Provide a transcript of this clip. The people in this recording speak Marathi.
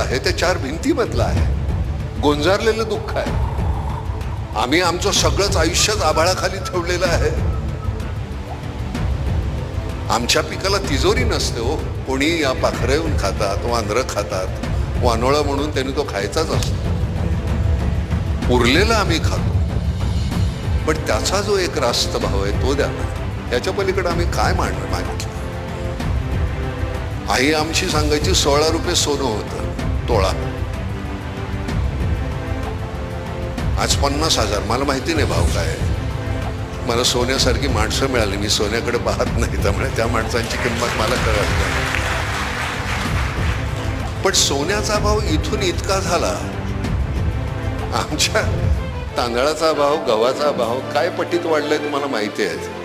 आहे ते चार भिंतीमधलं आहे, गोंजारलेलं दुःख आहे. आम्ही आमचं सगळंच आयुष्यच आभाळाखाली ठेवलेलं आहे. आमच्या पिकाला तिजोरी नसते हो. कोणी या पाखरं येऊन खातात, वानरं खातात, वानोळा म्हणून त्यांनी तो खायचाच असतो. उरलेला आम्ही खातो, पण त्याचा जो एक रास्त भाव आहे तो द्या. त्याच्या पलीकडे आम्ही काय मागितलं? आई आमची सांगायची 16 रुपये सोनं होतं तोळा, आज 50,000. मला माहिती नाही भाव काय आहे. मला सोन्यासारखी माणसं मिळाली, मी सोन्याकडे पाहत नाही, त्यामुळे त्या माणसांची किंमत मला कळत नाही. पण सोन्याचा भाव इथून इतका झाला, आमच्या तांदळाचा भाव, गव्हाचा भाव काय पटीत वाढलाय तुम्हाला माहिती आहे.